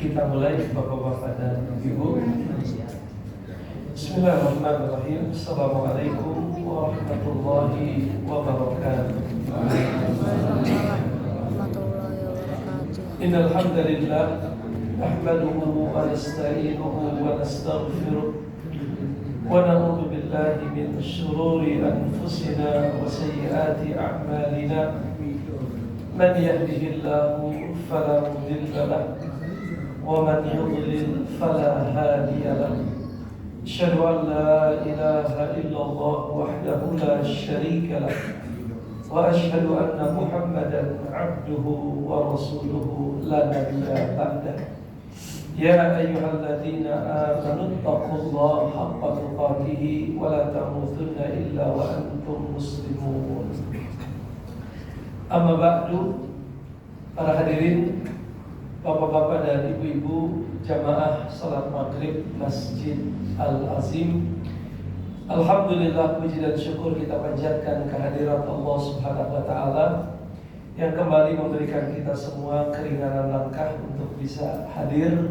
Kita mulai, Bapak-bapak dan Ibu. Bismillahirrahmanirrahim. Assalamualaikum warahmatullahi wabarakatuh. Innal hamdalillah nahmaduhu wa nasta'inuhu wa nastaghfiruh wa na'udzu billahi min shururi anfusina wa sayyiati a'malina. Man yahdihillahu fala mudilla lahu ومن يضلل فلا هادي له أشهد أن لا إله إلا الله وحده لا شريك له وأشهد أن محمدا عبده ورسوله لا نبي بعده يا أيها الذين آمنوا اتقوا الله حق تقاته ولا تموتن إلا وأنتم مسلمون. أما بعد, para hadirin, Bapak-bapak dan ibu-ibu jamaah salat maghrib Masjid Al-Azim, alhamdulillah, puji dan syukur kita panjatkan kehadirat Allah Subhanahu wa Ta'ala yang kembali memberikan kita semua keringanan langkah untuk bisa hadir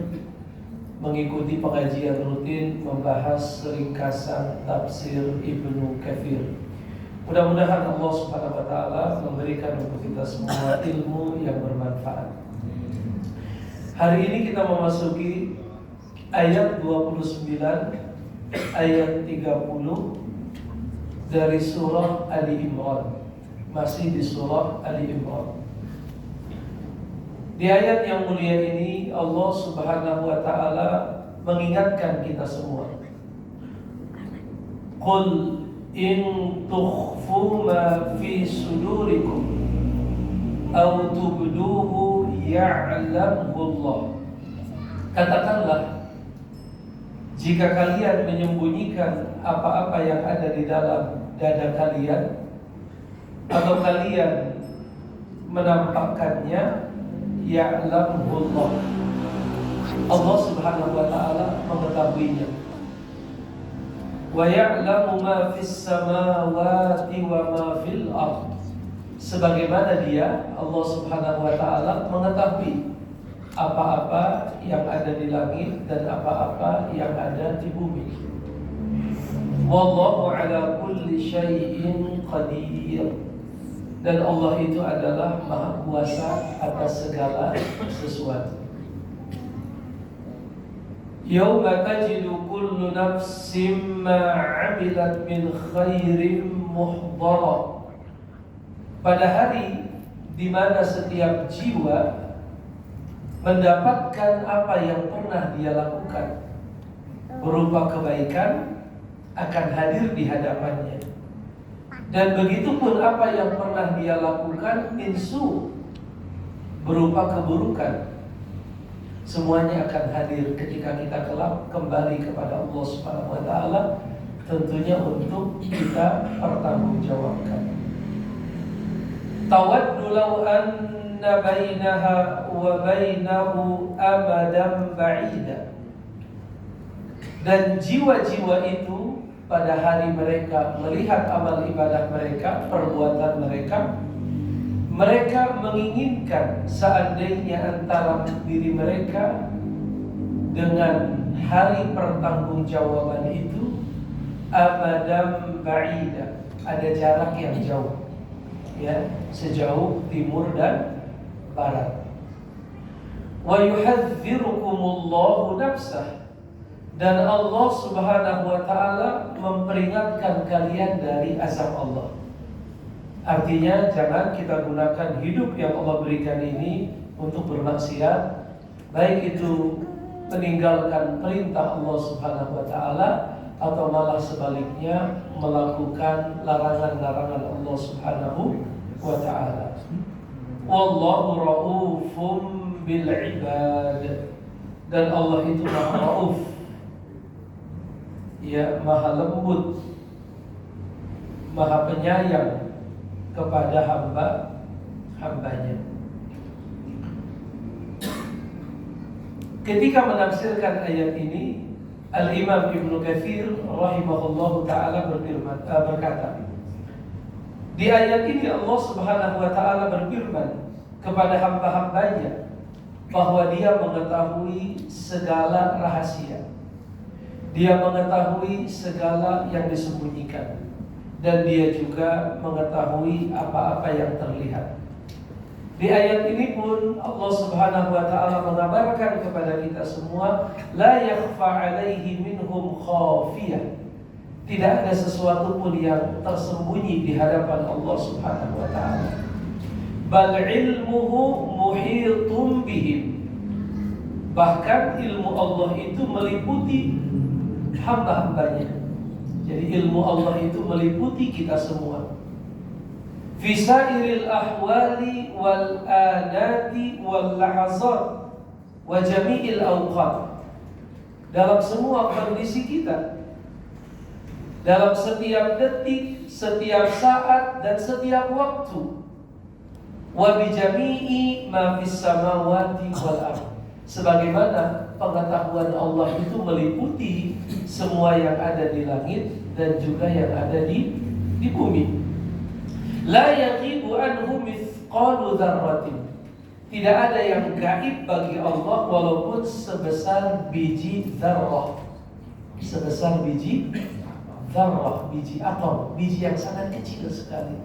mengikuti pengajian rutin membahas ringkasan tafsir Ibnu Katsir. Mudah-mudahan Allah Subhanahu wa Ta'ala memberikan untuk kita semua ilmu yang bermanfaat. Hari ini kita memasuki ayat 29, ayat 30 dari surah Ali Imran. Masih di surah Ali Imran. Di ayat yang mulia ini Allah Subhanahu wa Ta'ala mengingatkan kita semua. Qul in tukhfu ma fi sudurikum aw tubduhu ya'lamullah. Katakanlah, jika kalian menyembunyikan apa-apa yang ada di dalam dada kalian atau kalian menampakkannya, ya'lamullah, Allah Subhanahu wa Ta'ala mengetahuinya. Wa ya'lamu ma fis samawati wa ma fil ardh, sebagaimana Dia, Allah Subhanahu wa Ta'ala, mengetahui apa-apa yang ada di langit dan apa-apa yang ada di bumi. Wallahu ala kulli syai'in qadir, dan Allah itu adalah Maha Kuasa atas segala sesuatu. Yauma tajidu kullu nafsin ma 'amilat min khairin muhdara, pada hari di mana setiap jiwa mendapatkan apa yang pernah dia lakukan berupa kebaikan akan hadir di hadapannya, dan begitu pun apa yang pernah dia lakukan insu berupa keburukan, semuanya akan hadir ketika kita kelak kembali kepada Allah Subhanahu wa Ta'ala, tentunya untuk kita pertanggungjawabkan. Tawaddu law anna bainaha wa bainahu amadan ba'ida, dan jiwa-jiwa itu pada hari mereka melihat amal ibadah mereka, perbuatan mereka, mereka menginginkan seandainya antara diri mereka dengan hari pertanggungjawaban itu amadan ba'ida, ada jarak yang jauh, ya, sejauh timur dan barat. Wa yuhadzirukumullahu nafsah, dan Allah Subhanahu wa Ta'ala memperingatkan kalian dari azab Allah. Artinya jangan kita gunakan hidup yang Allah berikan ini untuk bermaksiat, baik itu meninggalkan perintah Allah Subhanahu wa taala atau malah sebaliknya melakukan larangan-larangan Allah Subhanahu wa taala. Wallahu raufum bil ibad. Dan Allah itu Maha Rauf, ya, Maha lembut, Maha penyayang kepada hambanya. Ketika menafsirkan ayat ini, Al-Imam Ibnu Katsir rahimahullahu taala berkata, di ayat ini Allah Subhanahu wa taala berfirman kepada hamba-hambanya bahwa Dia mengetahui segala rahasia. Dia mengetahui segala yang disembunyikan, dan Dia juga mengetahui apa-apa yang terlihat. Di ayat ini pun Allah Subhanahu wa taala mengabarkan kepada kita semua, la yakhfa 'alaihi minhum khafiyah. Tidak ada sesuatu pun yang tersembunyi di hadapan Allah Subhanahu wa taala. Bal ilmuhu muhitun bihim. Bahkan ilmu Allah itu meliputi hamba-hambanya. Jadi ilmu Allah itu meliputi kita semua. Fi sairil ahwali wal anati wal lahazat wa jami'il awqat. Dalam semua kondisi kita, dalam setiap detik, setiap saat, dan setiap waktu. Wa bi jami'i ma fis samawati wal ardh. Sebagaimana pengetahuan Allah itu meliputi semua yang ada di langit dan juga yang ada di bumi. La yaqibu anhu mithqalu dzarratin. Tidak ada yang gaib bagi Allah walaupun sebesar biji dzarrah. Sebesar biji dzarrah, biji atom, biji yang sangat kecil sekali.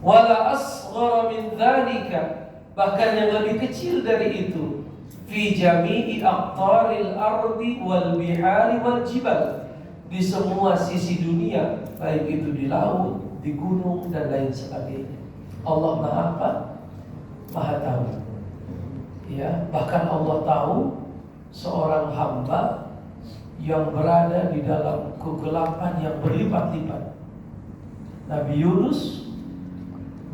Wala asghara min dzalika, bahkan yang lebih kecil dari itu. Fi jami'i aqtaril ardi wal bihari wal jibal. Di semua sisi dunia, baik itu di laut, di gunung, dan lain sebagainya. Allah Maha apa? Maha tahu. Ya, bahkan Allah tahu seorang hamba yang berada di dalam kegelapan yang berlipat-lipat. Nabi Yunus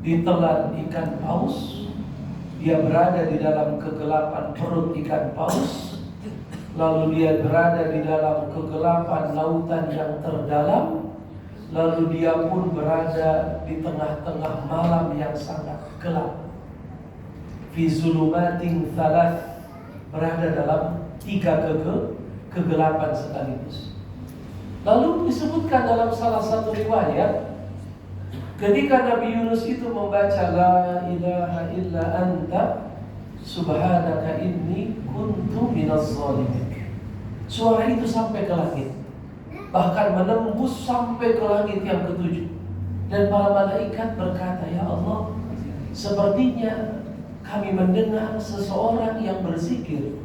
ditelan ikan paus. Dia berada di dalam kegelapan perut ikan paus. Lalu dia berada di dalam kegelapan lautan yang terdalam. Lalu dia pun berada di tengah-tengah malam yang sangat gelap. Fi zulumatin thalath, berada dalam 3 kegelapan sekaligus. Lalu disebutkan dalam salah satu riwayat, ketika Nabi Yunus itu membaca la ilaha illa anta subhanaka inni kuntu minaz zalimin. Suara itu sampai ke langit, bahkan menembus sampai ke langit yang ke-7. Dan para malaikat berkata, ya Allah, sepertinya kami mendengar seseorang yang berzikir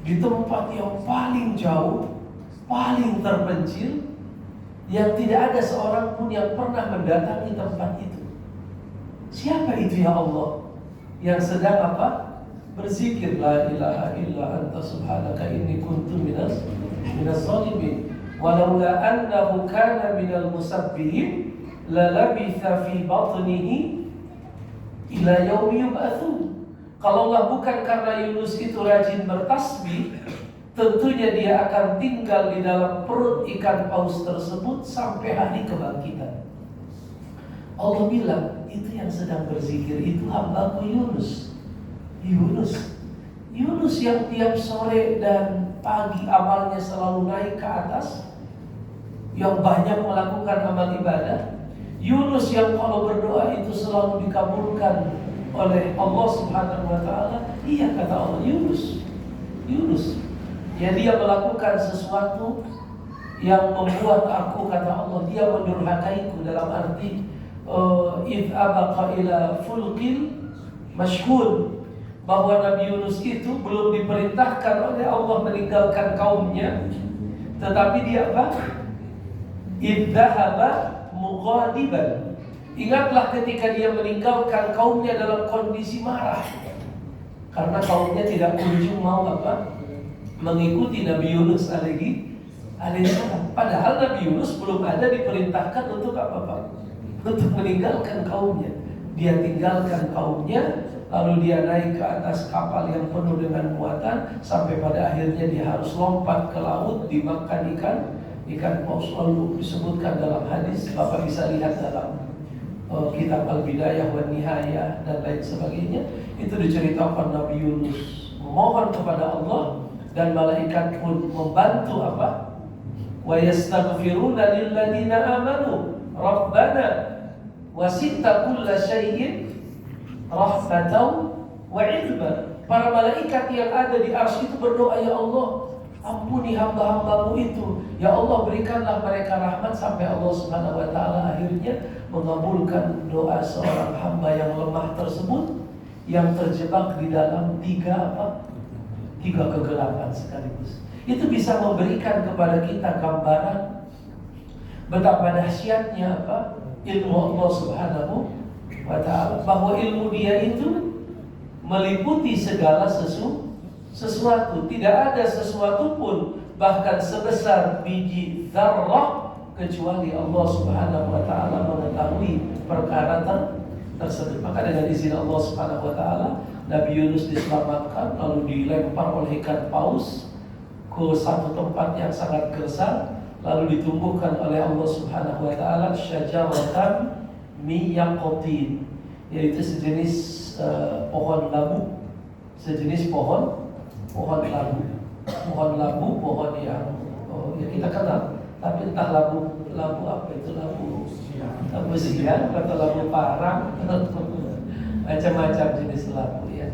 di tempat yang paling jauh, paling terpencil, yang tidak ada seorang pun yang pernah mendatangi tempat itu. Siapa itu ya Allah yang sedang apa? Berzikir la ilaha illa anta subhanaka inni kuntu minaz zalimin. Walaula annahu kana minal musabbihin la labitha fi batnihi ila yaumi yub'atsun. Kalaulah bukan karena Yunus itu rajin bertasbih, tentunya dia akan tinggal di dalam perut ikan paus tersebut sampai hari kebangkitan. Allah bilang, itu yang sedang berzikir itu hambaku Yunus. Yunus yang tiap sore dan pagi amalnya selalu naik ke atas, yang banyak melakukan amal ibadah. Yunus yang kalau berdoa itu selalu dikabulkan oleh Allah Subhanahu wa taala. Iya, kata Allah, Yunus. Ya, dia melakukan sesuatu yang membuat aku, kata Allah, dia mendurhakaiku, dalam arti idh abaqa ila fulqil mashhud, bahwa Nabi Yunus itu belum diperintahkan oleh Allah meninggalkan kaumnya, tetapi dia apa? Idh dhahaba mughadiban. Ingatlah ketika dia meninggalkan kaumnya dalam kondisi marah, karena kaumnya tidak kunjung mau apa? mengikuti Nabi Yunus alaihissalam. Padahal Nabi Yunus belum ada diperintahkan untuk apa Pak? Untuk meninggalkan kaumnya. Dia tinggalkan kaumnya, lalu dia naik ke atas kapal yang penuh dengan muatan, sampai pada akhirnya dia harus lompat ke laut dimakan ikan paus. Lalu disebutkan dalam hadis, Bapak bisa lihat dalam kitab Al-Bidayah wa Nihayah dan lain sebagainya, itu diceritakan Nabi Yunus memohon kepada Allah dan malaikat pun membantu apa? Wa yastaghfiruna lilladzina amanu rabbana wasi'ta kulla syai'in rahmatan wa ilma. Para malaikat yang ada di arsy itu berdoa, ya Allah, ampuni hamba-hambamu itu, ya Allah, berikanlah mereka rahmat. Sampai Allah Subhanahu wa taala akhirnya mengabulkan doa seorang hamba yang lemah tersebut, yang terjebak di dalam tiga kegelapan sekaligus. Itu bisa memberikan kepada kita gambaran betapa dahsyatnya ilmu Allah Subhanahu wa ta'ala, bahwa ilmu dia itu meliputi segala sesuatu. Tidak ada sesuatu pun bahkan sebesar biji dzarrah kecuali Allah Subhanahu wa ta'ala mengetahui perkara tersebut. Maka dengan izin Allah Subhanahu wa ta'ala, Nabi Yunus diselamatkan, lalu dilempar oleh ikan paus ke satu tempat yang sangat gersang, lalu ditumbuhkan oleh Allah Subhanahu wa ta'ala syajaratan min yaqtin, yaitu sejenis pohon labu, sejenis pohon labu, pohon yang ya kita kenal, tapi entah labu apa itu, labu siam atau labu parang, macam-macam jenis labu ya.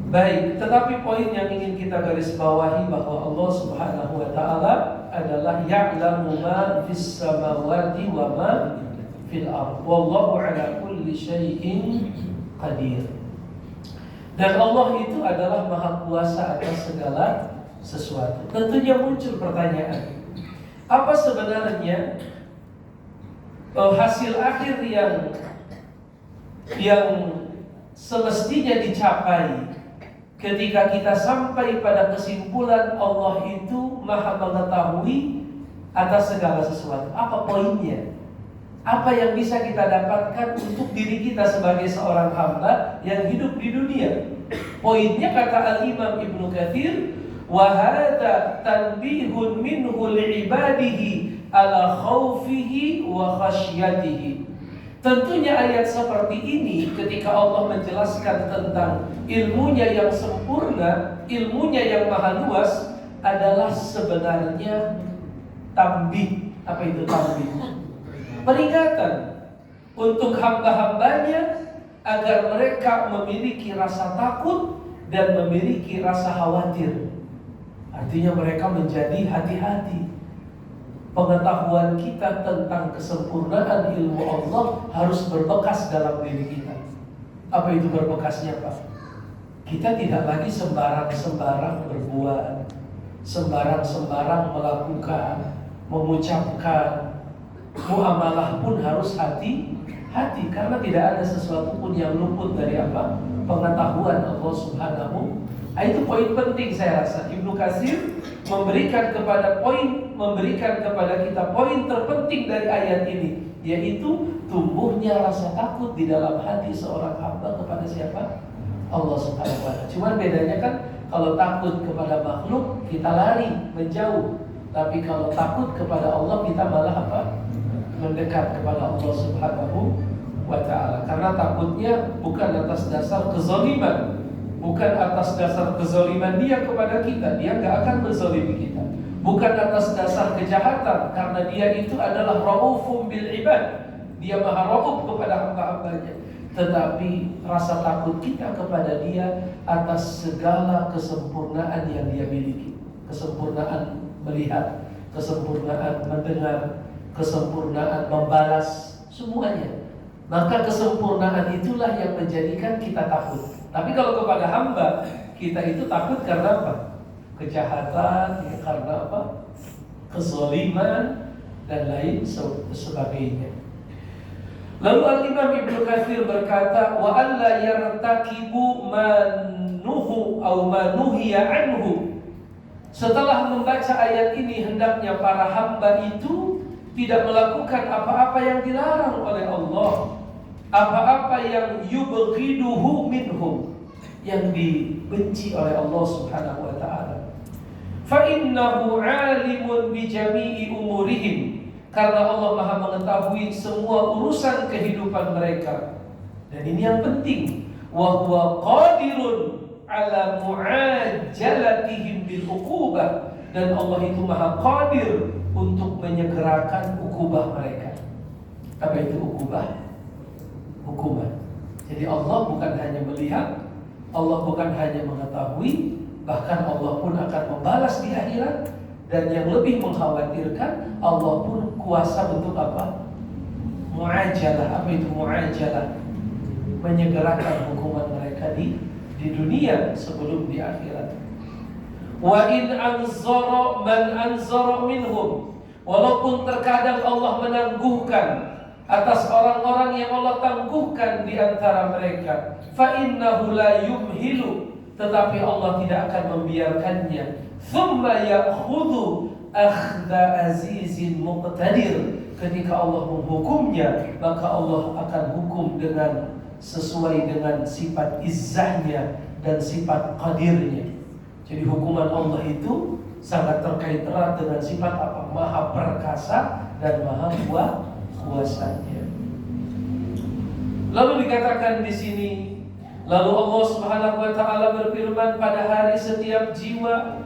Baik, tetapi poin yang ingin kita garis bawahi bahwa Allah Subhanahu wa ta'ala adalah ya'lamu ma fis samawati wa ma fil ardh wallahu ala kulli syai'in qadir. Dan Allah itu adalah maha kuasa atas segala sesuatu. Tentunya muncul pertanyaan, apa sebenarnya hasil akhir yang semestinya dicapai ketika kita sampai pada kesimpulan Allah itu maha mengetahui atas segala sesuatu? Apa poinnya? Apa yang bisa kita dapatkan untuk diri kita sebagai seorang hamba yang hidup di dunia? Poinnya, kata Al-Imam Ibnu Katsir, wa hadza tanbihun minhu li'ibadihi ala khaufihi wa khasyatihi. Tentunya ayat seperti ini ketika Allah menjelaskan tentang ilmunya yang sempurna, ilmunya yang maha luas, adalah sebenarnya tambih. Apa itu tambih? Peringatan untuk hamba-hambanya agar mereka memiliki rasa takut dan memiliki rasa khawatir. Artinya mereka menjadi hati-hati. Pengetahuan kita tentang kesempurnaan ilmu Allah harus berbekas dalam diri kita. Apa itu berbekasnya, Pak? Kita tidak lagi sembarang-sembarang berbuat, sembarang-sembarang melakukan, mengucapkan. Muamalah pun harus hati-hati, karena tidak ada sesuatu pun yang luput dari pengetahuan Allah Subhanahu. Itu poin penting saya rasa. Ibnu Katsir memberikan kepada kita poin terpenting dari ayat ini, yaitu tumbuhnya rasa takut di dalam hati seorang hamba kepada siapa? Allah Subhanahu wa ta'ala. Cuman bedanya kan, kalau takut kepada makhluk kita lari menjauh, tapi kalau takut kepada Allah kita malah mendekat kepada Allah Subhanahu wa ta'ala. Karena takutnya bukan atas dasar kezaliman, bukan atas dasar kezaliman dia kepada kita, dia gak akan menzalimi kita. Bukan atas dasar kejahatan, karena dia itu adalah raufum bil ibad, dia maha rauf kepada hamba-hambanya. Tetapi rasa takut kita kepada dia atas segala kesempurnaan yang dia miliki. Kesempurnaan melihat, kesempurnaan mendengar, kesempurnaan membalas, semuanya. Maka kesempurnaan itulah yang menjadikan kita takut. Tapi kalau kepada hamba, kita itu takut karena apa? Kejahatan, ya, karena apa? Kezaliman dan lain sebagainya. Lalu Al-Imam Ibnu Katsir berkata, wa alla yartakibu ma nuhiya anhu Setelah membaca ayat ini, hendaknya para hamba itu tidak melakukan apa-apa yang dilarang oleh Allah, apa-apa yang yubghiduhu minhum, yang dibenci oleh Allah Subhanahu wa taala. Fa innahu 'alimun bi jami'i umurihim, karena Allah Maha mengetahui semua urusan kehidupan mereka. Dan ini yang penting, wa huwa qadirun ala mu'ajalatihim bil uqubah, dan Allah itu Maha qadir untuk menyegerakan ukubah mereka. Apa itu ukubah? Hukuman. Jadi Allah bukan hanya melihat, Allah bukan hanya mengetahui, bahkan Allah pun akan membalas di akhirat. Dan yang lebih mengkhawatirkan, Allah pun kuasa untuk apa? Mu'ajalah. Apa itu mu'ajalah? Menyegerakan hukuman mereka di dunia sebelum di akhirat. Wa in anzara man anzara minhum, walaupun terkadang Allah menangguhkan atas orang-orang yang Allah tangguhkan di antara mereka, fa innahu la yumhilu, tetapi Allah tidak akan membiarkannya. Thumma ya'khudhu akhdha azizin muqtadir, ketika Allah menghukumnya, maka Allah akan hukum dengan sesuai dengan sifat izzahnya dan sifat qadirnya. Jadi hukuman Allah itu sangat terkait erat dengan sifat apa? Maha perkasa dan maha kuasanya. Lalu dikatakan di sini, lalu Allah Subhanahu wa taala berfirman, pada hari setiap jiwa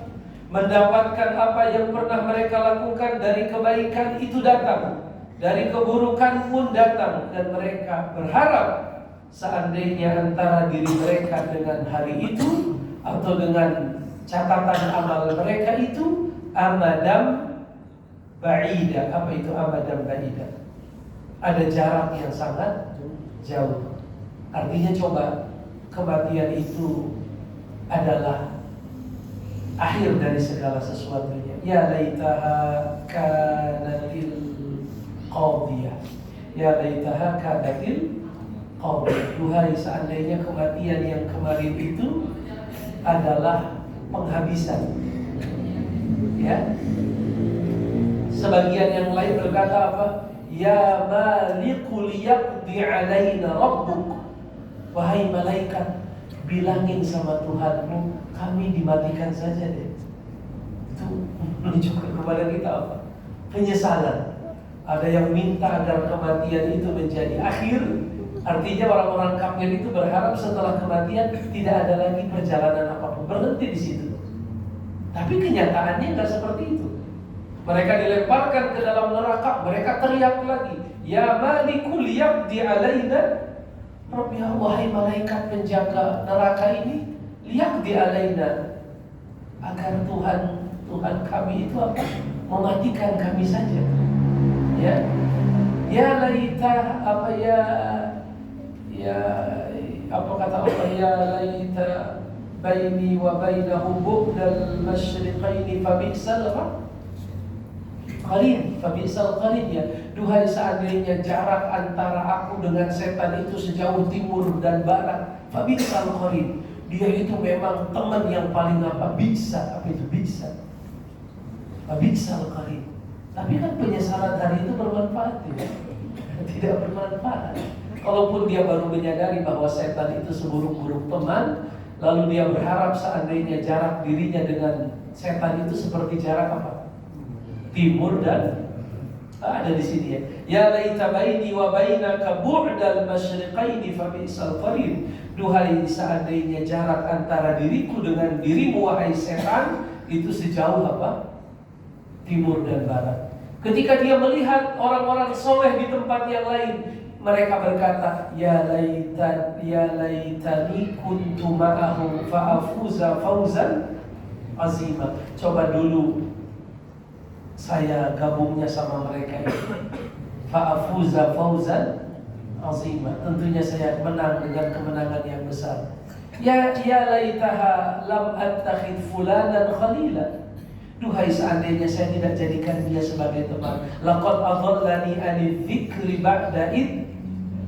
mendapatkan apa yang pernah mereka lakukan dari kebaikan itu datang, dari keburukan pun datang, dan mereka berharap seandainya antara diri mereka dengan hari itu atau dengan catatan amal mereka itu amadam ba'ida. Apa itu amadam ba'ida? Ada jarak yang sangat jauh. Artinya coba, kematian itu adalah akhir dari segala sesuatunya. Ya laitaha kanatil qadiyah, ya laitaha kanatil. Duhai seandainya kematian yang kemarin itu adalah penghabisan. Ya. Sebagian yang lain berkata apa? Ya malikul yaqdi alaina rabbuk. Wahai malaikat, bilangin sama Tuhanmu, kami dimatikan saja deh. Itu menunjukkan kepada kita apa? Penyesalan. Ada yang minta agar kematian itu menjadi akhir. Artinya orang-orang kafir itu berharap setelah kematian tidak ada lagi perjalanan apapun, berhenti di situ. Tapi kenyataannya nggak seperti itu. Mereka dilemparkan ke dalam neraka, mereka teriak lagi, ya malikul yaqdi alaina Rabbi, wahai malaikat penjaga neraka ini, liyaqdi alaina, agar Tuhan kami itu apa? Mematikan kami saja. Ya, ya laita apa ya apa kata Allah, ya laita baini wa bainahu bu'dal masyriqaini fabi'sal qarin, fabi'sal qarin. Ya, duhai seandainya jarak antara aku dengan setan itu sejauh timur dan barat, fabi'sal qarin. Dia itu memang teman yang paling apa? Bisa. Apa itu bisa? Fabi'sal qarin. Tapi kan penyesalan hari itu bermanfaat ya? Tidak bermanfaat. Kalaupun dia baru menyadari bahwa setan itu seburuk-buruk teman, lalu dia berharap seandainya jarak dirinya dengan setan itu seperti jarak apa? Timur dan ada di sini ya. Ya laita baini wa bainaka bu'dal masyriqaini fa bi'sal qarin. Duhai seandainya jarak antara diriku dengan dirimu wahai setan itu sejauh apa? Timur dan barat. Ketika dia melihat orang-orang soleh di tempat yang lain, mereka berkata, ya laitani kuntu ma'ahum fa'afuza fawzan azima. Coba dulu saya gabungnya sama mereka itu, fa'afuza fawzan azima. Tentunya saya menang dengan kemenangan yang besar. Ya laitaha lam attakhid fulanan khalila. Duhai seandainya saya tidak jadikan dia sebagai teman. Laqad adallani ani dzikri ba'da id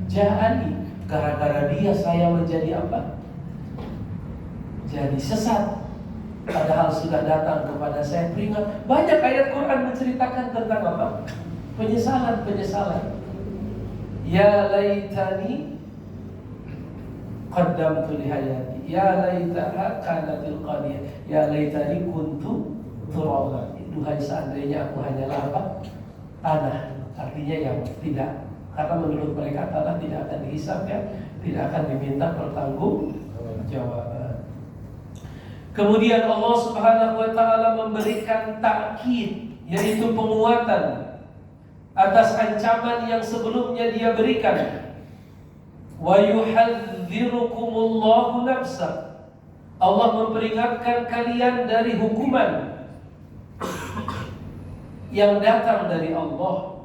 ja'ani. Gara-gara dia saya menjadi apa? Jadi sesat. padahal sudah datang kepada saya peringat. Banyak ayat Quran menceritakan tentang apa? Penyesalan. Ya laitani qaddamtu li hayati, ya laitaha kanatil qadiyah, ya laitani kuntu turaba. Duhai seandainya aku hanyalah apa? Tanah. Artinya yang tidak, karena menurut mereka tanah tidak akan dihisap, ya, tidak akan diminta pertanggungjawaban. Kemudian Allah Subhanahu wa taala memberikan takkid, yaitu penguatan atas ancaman yang sebelumnya dia berikan. Wa yuhadzirukumullahu nafsa. Allah memperingatkan kalian dari hukuman yang datang dari Allah,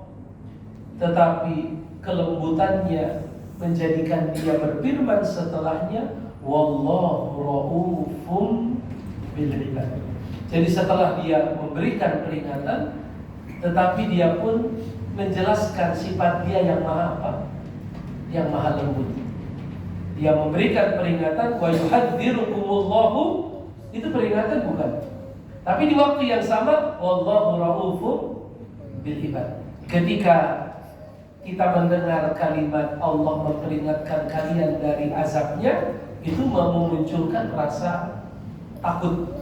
tetapi kelembutannya menjadikan dia berfirman setelahnya, wallahu raufum bil ibad. Jadi setelah dia memberikan peringatan, tetapi dia pun menjelaskan sifat dia yang maha apa? Yang maha lembut. Dia memberikan peringatan, wa yuhadzirukumullahu, itu peringatan bukan? Tapi di waktu yang sama, wallahu raufum bil ibad. Ketika kita mendengar kalimat Allah memperingatkan kalian dari azabnya, itu memunculkan rasa takut.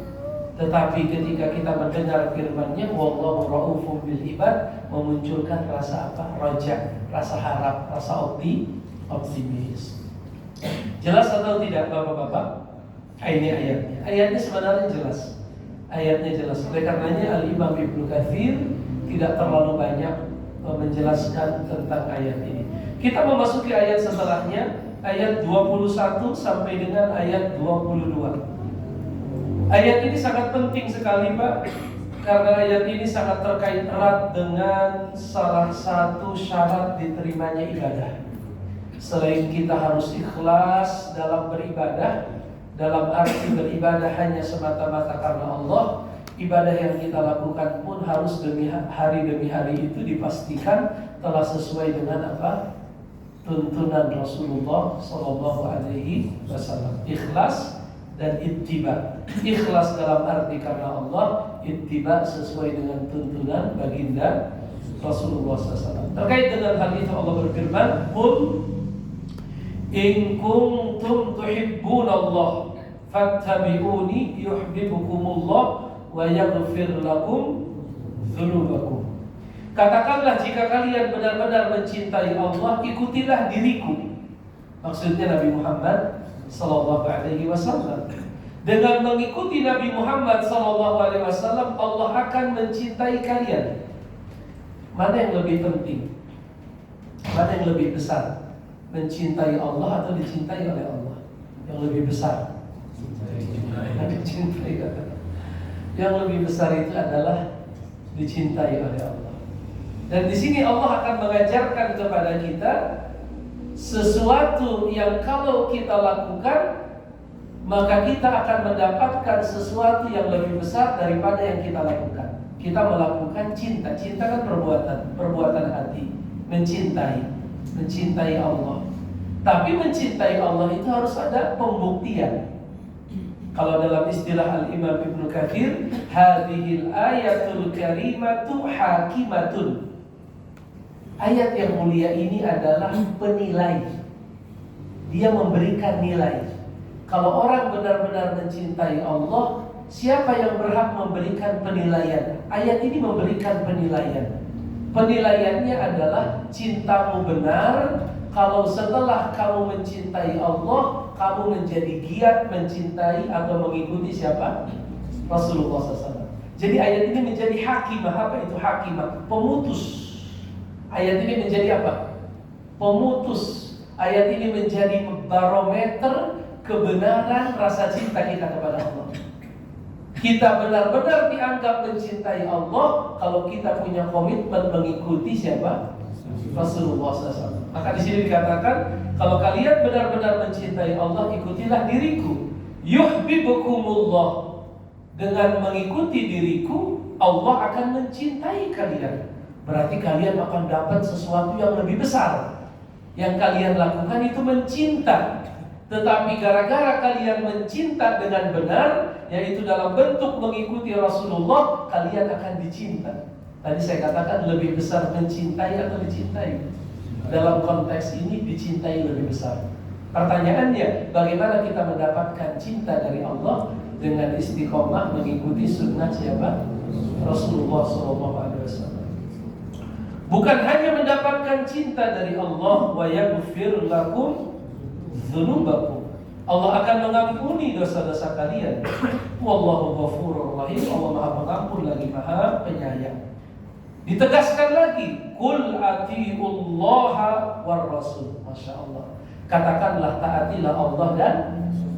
Tetapi ketika kita mendengar firman-Nya, wallahu raufum bil ibad, memunculkan rasa apa? Raja, rasa harap, rasa optimis. Jelas atau tidak, Bapak-bapak? Ini ayatnya. Ayatnya sebenarnya jelas. Ayatnya jelas. Oleh karenanya Al-Imam Ibnu Katsir tidak terlalu banyak menjelaskan tentang ayat ini. Kita memasuki ayat setelahnya, ayat 21 sampai dengan ayat 22. Ayat ini sangat penting sekali, Pak, karena ayat ini sangat terkait erat dengan salah satu syarat diterimanya ibadah. Selain kita harus ikhlas dalam beribadah, dalam arti beribadah hanya semata-mata karena Allah, ibadah yang kita lakukan pun harus demi hari itu dipastikan telah sesuai dengan apa? Tuntunan Rasulullah Sallallahu Alaihi Wasallam. Ikhlas dan ittiba. Ikhlas dalam arti karena Allah, ittiba sesuai dengan tuntunan baginda Rasulullah SAW. Terkait dengan hal itu Allah berfirman, "Qul in kuntum tuhibbunallah fattabi'uni yuhibbukumullah wa yaghfir lakum dzunubakum." Katakanlah, jika kalian benar-benar mencintai Allah, ikutilah diriku. Maksudnya Nabi Muhammad sallallahu alaihi wasallam. Dengan mengikuti Nabi Muhammad sallallahu alaihi wasallam, Allah akan mencintai kalian. Mana yang lebih penting? Mana yang lebih besar? Mencintai Allah atau dicintai oleh Allah? Yang lebih besar dicintai. Yang lebih besar itu adalah dicintai oleh Allah. Dan di sini Allah akan mengajarkan kepada kita sesuatu yang kalau kita lakukan, maka kita akan mendapatkan sesuatu yang lebih besar daripada yang kita lakukan. Kita melakukan cinta. Cinta kan perbuatan hati. Mencintai Allah. Tapi mencintai Allah itu harus ada pembuktian. Kalau dalam istilah Al-Imam Ibnu Katsir, hadhil ayatul karimatu hakimatun. Ayat yang mulia ini adalah penilai. Dia memberikan nilai. Kalau orang benar-benar mencintai Allah, siapa yang berhak memberikan penilaian? Ayat ini memberikan penilaian. Penilaiannya adalah cintamu benar kalau setelah kamu mencintai Allah, kamu menjadi giat mencintai atau mengikuti siapa? Rasulullah SAW. Jadi ayat ini menjadi hakimah. Apa itu hakimah? Pemutus. Ayat ini menjadi apa? Pemutus. Ayat ini menjadi barometer kebenaran rasa cinta kita kepada Allah. Kita benar-benar dianggap mencintai Allah kalau kita punya komitmen mengikuti siapa? Rasulullah SAW. Maka di sini dikatakan, kalau kalian benar-benar mencintai Allah, ikutilah diriku. Yuhibbukumullah. Dengan mengikuti diriku, Allah akan mencintai kalian. Berarti kalian akan dapat sesuatu yang lebih besar. Yang kalian lakukan itu mencinta. Tetapi gara-gara kalian mencinta dengan benar, yaitu dalam bentuk mengikuti Rasulullah, kalian akan dicinta. Tadi saya katakan lebih besar mencintai atau dicintai. Dalam konteks ini dicintai lebih besar. Pertanyaannya, bagaimana kita mendapatkan cinta dari Allah? Dengan istiqomah mengikuti sunnah siapa? Rasulullah SAW. Bukan hanya mendapatkan cinta dari Allah, wa yaghfir lakum dzunubakum. Allah akan mengampuni dosa-dosa kalian. Wallahu ghafurur rahim. Allah Maha Pengampun lagi Maha Penyayang. Ditegaskan lagi, qul atiullaha war rasul. Masya Allah. Katakanlah taatilah Allah dan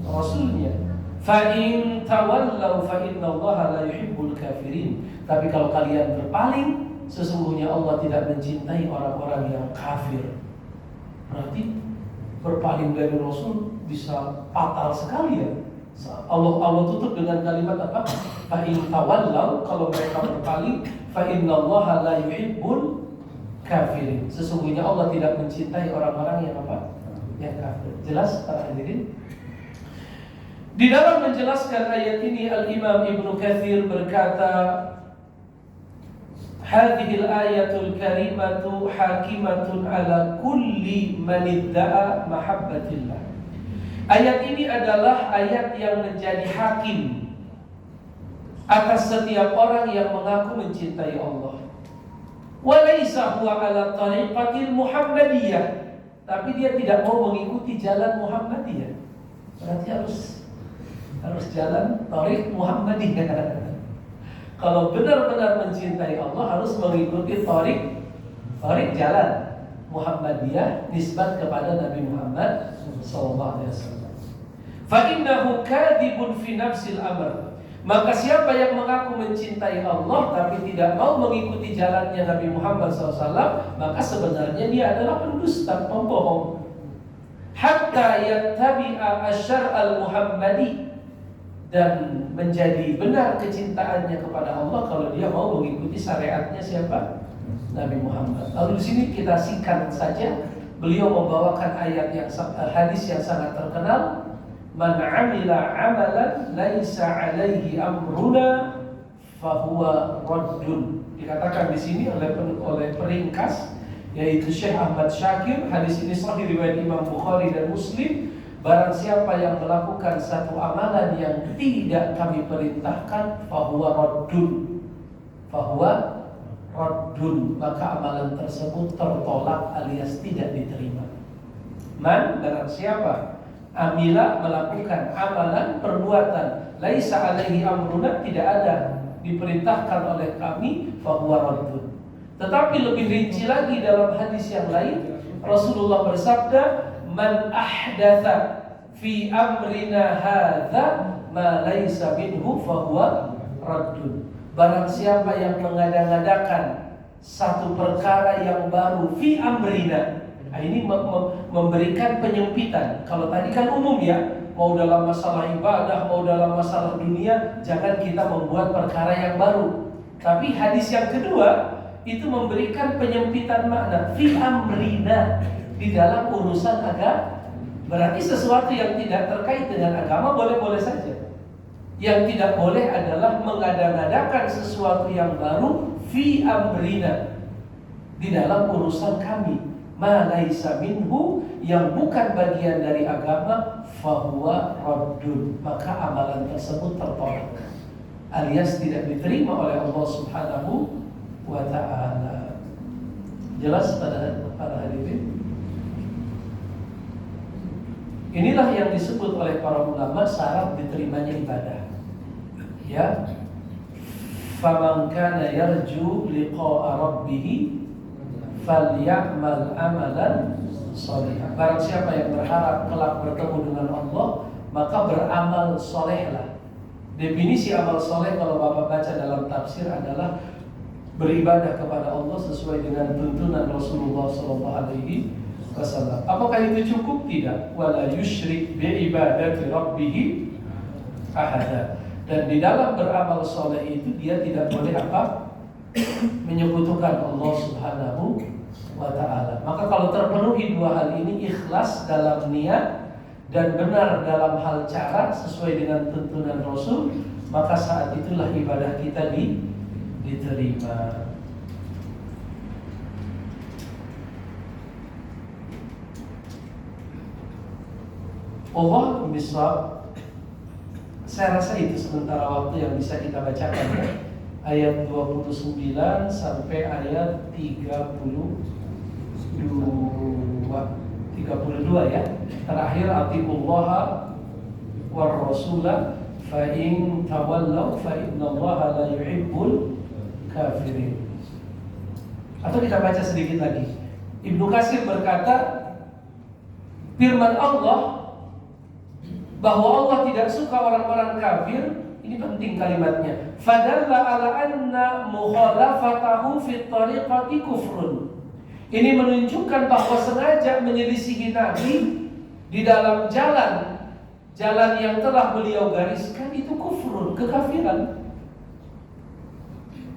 Rasulnya. Fa in tawallaw fa innallaha la yuhibbul kafirin. Tapi kalau kalian berpaling, sesungguhnya Allah tidak mencintai orang-orang yang kafir. Berarti berpaling dari Rasul bisa fatal sekali ya. Allah tutup dengan kalimat apa? Fa in tawallaw, kalau mereka berpaling, fa innallaha la yuhibbul kafirin. Sesungguhnya Allah tidak mencintai orang-orang yang apa? Yang kafir. Jelas para hadirin? Di dalam menjelaskan ayat ini, Al-Imam Ibnu Katsir berkata, hadhil ayatul karimatu hakimatun ala kulli man idda'a mahabbatillah. Ayat ini adalah ayat yang menjadi hakim atas setiap orang yang mengaku mencintai Allah. Walaysa huwa ala tariqatil Muhammadiyah, tapi dia tidak mau mengikuti jalan Muhammadiyah. Berarti harus jalan tariq Muhammadiyah. Kalau benar-benar mencintai Allah, harus mengikuti tariq jalan Muhammadiyah nisbat kepada Nabi Muhammad sallallahu alaihi wasallam. Fa innahu kadhibun fi nafsil amr. Maka siapa yang mengaku mencintai Allah tapi tidak mau mengikuti jalannya Nabi Muhammad SAW, maka sebenarnya dia adalah pendusta, pembohong. Hatta yattabi'a asyar al-Muhammadi, dan menjadi benar kecintaannya kepada Allah kalau dia mau mengikuti syariatnya siapa? Nabi Muhammad. Lalu di sini kita singkat saja. Beliau membawakan hadis yang sangat terkenal. Man 'amila 'amalan laisa 'alaihi amruna fahuwa raddun. Dikatakan di sini oleh peringkas yaitu Syekh Ahmad Syakir. Hadis ini sahih riwayat Imam Bukhari dan Muslim. Barang siapa yang melakukan satu amalan yang tidak kami perintahkan, fahuwa raddun, maka amalan tersebut tertolak alias tidak diterima. Man, barang siapa amila, melakukan amalan, perbuatan laisa alaihi amruna, tidak ada diperintahkan oleh kami, fahuwa raddun. Tetapi lebih rinci lagi dalam hadis yang lain, Rasulullah bersabda, man ahdatha fi amrina hadza ma laysa minhu fahuwa raddun. Barang siapa yang mengada-ngadakan satu perkara yang baru fi amrina. Nah, ini memberikan penyempitan. Kalau tadi kan umum ya, mau dalam masalah ibadah, mau dalam masalah dunia, jangan kita membuat perkara yang baru. Tapi hadis yang kedua itu memberikan penyempitan makna fi amrina, di dalam urusan agama. Berarti sesuatu yang tidak terkait dengan agama boleh-boleh saja. Yang tidak boleh adalah mengada-ngadakan sesuatu yang baru fi amrina, di dalam urusan kami. Ma laisa minhu, yang bukan bagian dari agama, fahuwa raddun, maka amalan tersebut tertolak alias tidak diterima oleh Allah Subhanahu wa ta'ala. Jelas para hadirin? Inilah yang disebut oleh para ulama syarat diterimanya ibadah. Ya, faman kana yarju liqa'a rabbih falyamal amalan shalihan. Barang siapa yang berharap kelak bertemu dengan Allah, maka beramal solehlah. Definisi amal soleh kalau Bapak baca dalam tafsir adalah beribadah kepada Allah sesuai dengan tuntunan Rasulullah SAW. Apakah itu cukup? Tidak. Wala yusyrik bi ibadati rabbih ahada. Dan di dalam beramal soleh itu dia tidak boleh apa? Menyekutukan Allah Subhanahu wa ta'ala. Maka kalau terpenuhi dua hal ini, ikhlas dalam niat dan benar dalam hal cara sesuai dengan tuntunan Rasul, maka saat itulah ibadah kita diterima. Allah bisa. Saya rasa itu sementara waktu yang bisa kita bacakan ya. Ayat 29 sampai ayat 32 ya. Terakhir atiqullaha war rasula fa in tawallaw fa innallaha la yuhibbul kafirin. Atau kita baca sedikit lagi. Ibnu Katsir berkata, firman Allah bahwa Allah tidak suka orang-orang kafir, ini penting kalimatnya. Fadalla ala anna mukhalafatahu fi tariqati kufrun. Ini menunjukkan bahwa sengaja menyelisihi Nabi di dalam jalan yang telah beliau gariskan itu kufrun, kekafiran.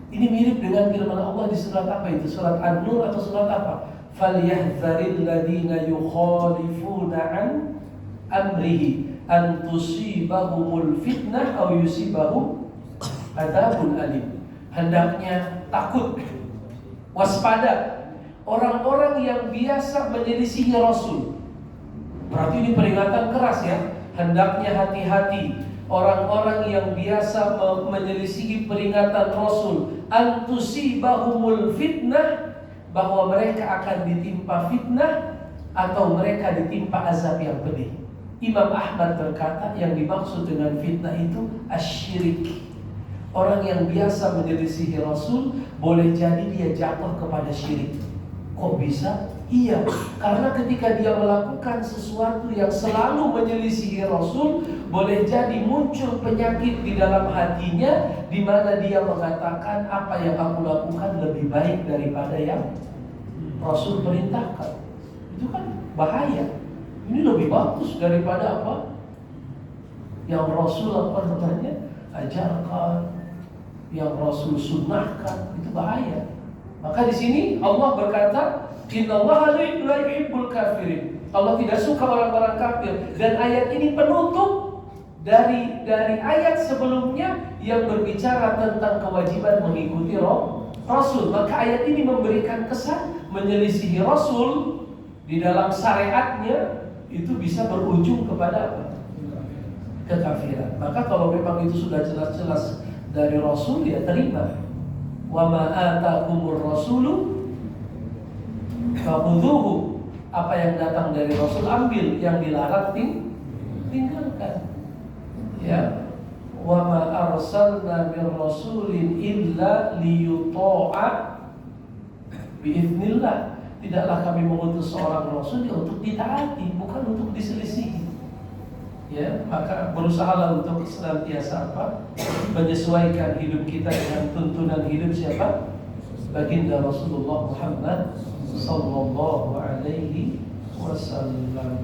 Ini mirip dengan firman Allah di surat apa itu? Surat An-Nur atau surat apa? Falyahdharil ladzina yukhalifuna an amrihi an tusibahumul fitnah aw yusibahum adzabun alim. Hendaknya takut, waspada orang-orang yang biasa menyelisihi Rasul. Berarti ini peringatan keras ya. Hendaknya hati-hati orang-orang yang biasa menyelisihi peringatan Rasul, an tusibahumul fitnah, bahwa mereka akan ditimpa fitnah atau mereka ditimpa azab yang pedih. Imam Ahmad berkata yang dimaksud dengan fitnah itu asyirik. Orang yang biasa menyelisihi Rasul boleh jadi dia jatuh kepada syirik. Kok bisa? Iya, karena ketika dia melakukan sesuatu yang selalu menyelisihi Rasul, boleh jadi muncul penyakit di dalam hatinya, di mana dia mengatakan apa yang aku lakukan lebih baik daripada yang Rasul perintahkan. Itu kan bahaya. Ini lebih bagus daripada apa yang Rasul ajarkan, yang Rasul sunnahkan. Itu bahaya. Maka di sini Allah berkata, innallaha la yuhibbul kafirin. Allah tidak suka orang-orang kafir. Dan ayat ini penutup dari ayat sebelumnya yang berbicara tentang kewajiban mengikuti Rasul. Maka ayat ini memberikan kesan menyelisihi Rasul di dalam syariatnya itu bisa berujung kepada apa? Kekafiran. Maka kalau memang itu sudah jelas-jelas dari Rasul, ya terima. Wa ma atakumur rasulu fakhudhuhu. Apa yang datang dari Rasul ambil, yang dilarang tinggalkan. Ya. Wa ma arsalna mir rasulin illa liyuta'a biiznillah. Tidaklah kami mengutus seorang Rasul untuk ditaati, bukan untuk diselisihi. Ya, maka berusahalah untuk senantiasa apa? Menyesuaikan hidup kita dengan tuntunan hidup siapa? Baginda Rasulullah Muhammad sallallahu alaihi wasallam.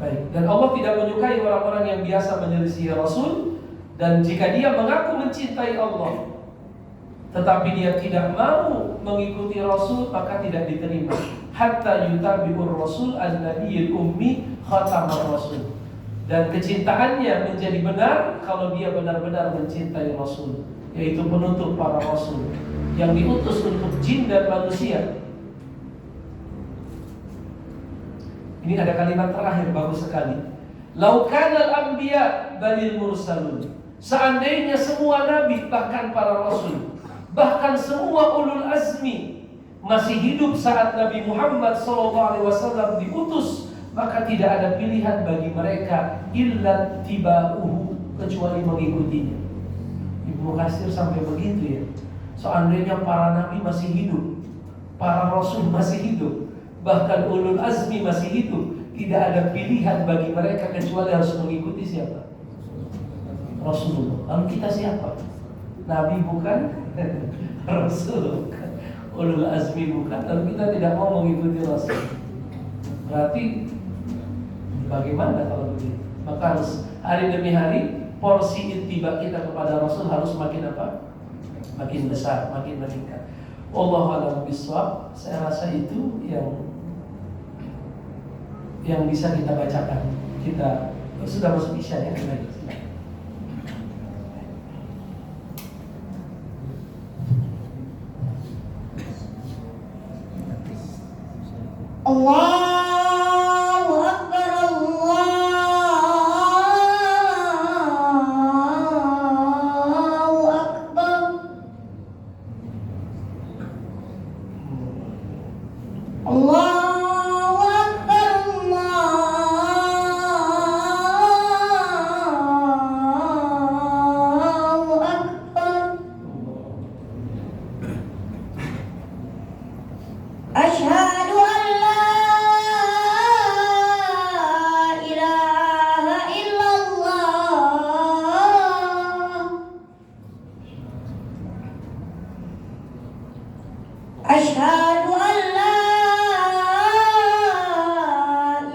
Baik, dan Allah tidak menyukai orang-orang yang biasa menyelisihi Rasul, dan jika dia mengaku mencintai Allah tetapi dia tidak mau mengikuti Rasul, maka tidak diterima. Hatta yutabi'ur Rasul an-nabiyil ummi khatamar Rasul. Dan kecintaannya menjadi benar kalau dia benar-benar mencintai Rasul, yaitu penutup para Rasul yang diutus untuk jin dan manusia. Ini ada kalimat terakhir bagus sekali. Lau kanal anbiya balil mursalun. Seandainya semua nabi, bahkan para rasul, bahkan semua ulul azmi masih hidup saat Nabi Muhammad SAW diutus, maka tidak ada pilihan bagi mereka illa tibauhu, kecuali mengikutinya. Ibnu Katsir sampai begitu ya. Seandainya para nabi masih hidup, para rasul masih hidup, bahkan ulul azmi masih hidup, tidak ada pilihan bagi mereka kecuali harus mengikuti siapa? Rasulullah. Lalu kita siapa? Nabi bukan, Rasul bukan, ulul azmi bukan, lalu kita tidak mau mengikuti Rasul. Berarti bagaimana kalau begitu? Maka harus hari demi hari porsi ittiba kita kepada Rasul harus makin apa? Makin besar, makin meningkat. Wallahu a'lam bishawab. Saya rasa itu yang yang bisa kita bacakan. Kita sudah masuk isya ya. Allahu Akbar, Allahu Akbar, Allahu Akbar, Allahu Akbar. Asyhadu an la ilaha illallah. Asyhadu an la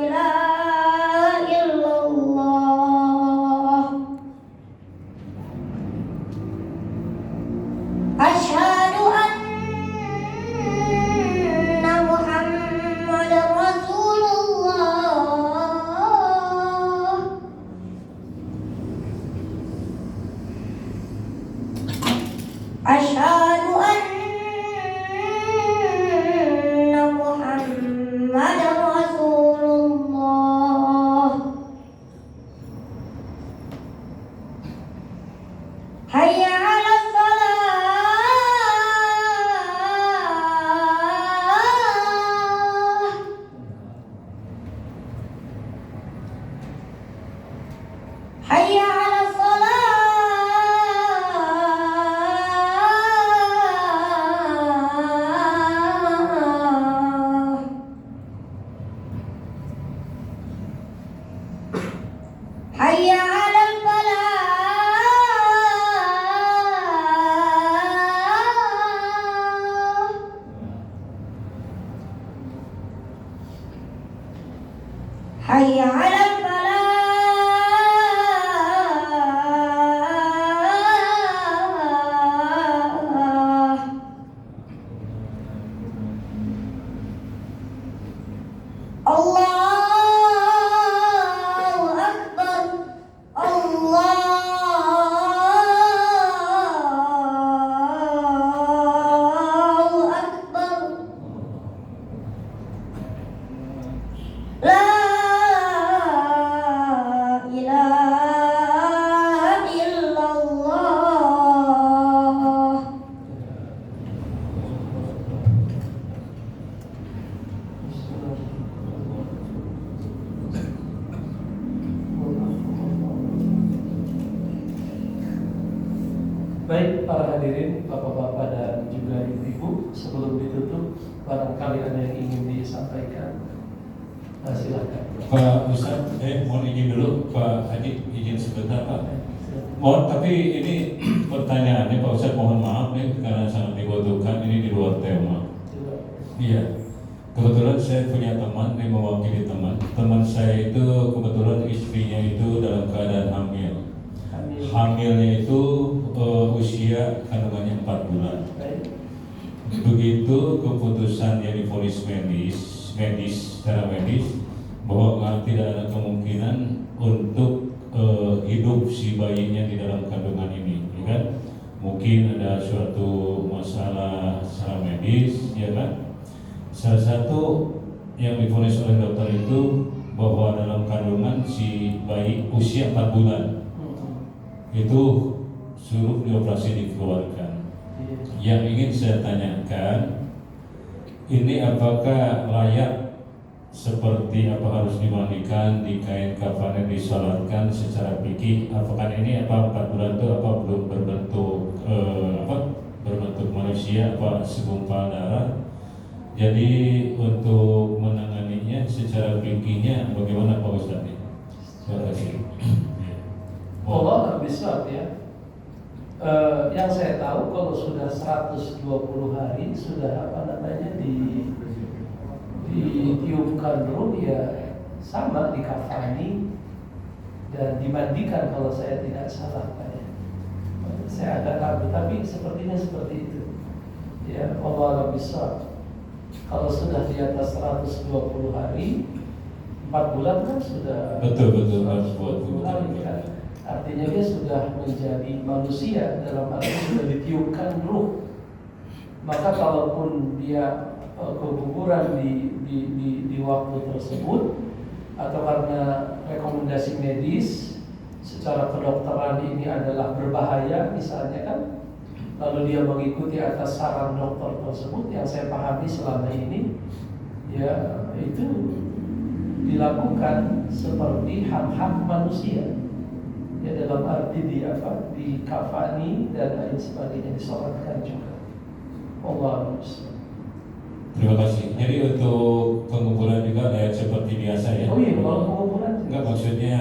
ilaha illallah. Asyhadu anna Muhammadar Rasulullah. Asyhadu anna Muhammadar Rasulullah. Hayya 'alas salah. Hayya 'alas salah. Hayya 'alal falah. Hayya 'alal falah. Allahu Akbar, Allahu Akbar. La ilaha illallah. Baik para hadirin, bapak-bapak dan juga ibu-ibu, sebelum ditutup barangkali ada yang ingin disampaikan. Silakan. Pak Ustaz, mohon izin dulu Pak Haji, izin sebentar Pak. Mohon, tapi ini pertanyaannya Pak Ustaz, mohon maaf nih karena sangat dibutuhkan, ini di luar tema. Iya, kebetulan saya punya teman, ini mewakili teman. Teman saya itu kebetulan istrinya itu dalam keadaan hamil. Hamilnya itu usia kandungannya 4 bulan. Begitu keputusan yang divonis secara medis bahwa tidak ada kemungkinan untuk hidup si bayinya di dalam kandungan ini, ya kan? Mungkin ada suatu masalah secara medis, ya kan? Salah satu yang divonis oleh dokter itu bahwa dalam kandungan si bayi usia 4 bulan itu suruh dioperasi dikeluarkan. Yang ingin saya tanyakan, ini apakah layak seperti apa harus dimandikan, di kain kafannya disolatkan secara fikih? Apakah ini 4 bulan itu apa belum berbentuk berbentuk manusia, apa segumpal darah? Jadi untuk menanganinya secara fikihnya bagaimana Pak Ustaz? Terima kasih. Allah bisa ya. Yang saya tahu kalau sudah 120 hari sudah ditiupkan ruh ya sama dikafani dan dimandikan kalau saya tidak salah Pak ya. Saya agak ragu tapi sepertinya seperti itu. Ya, Allah bisa. Kalau sudah di atas 120 hari 4 bulan kan sudah Betul 120 betul. hari kan. Artinya dia sudah menjadi manusia, dalam arti sudah ditiupkan ruh. Maka kalaupun dia keguguran di waktu tersebut atau karena rekomendasi medis secara kedokteran ini adalah berbahaya misalnya kan, lalu dia mengikuti atas saran dokter tersebut, yang saya pahami selama ini ya itu dilakukan seperti hak-hak manusia ya, dalam arti dikafani dan lain sebagainya, disolatkan juga. Allah Akbar. Terima kasih. Jadi untuk pengukuran juga kayak seperti biasa ya. Oh iya, kalau pengukuran enggak maksudnya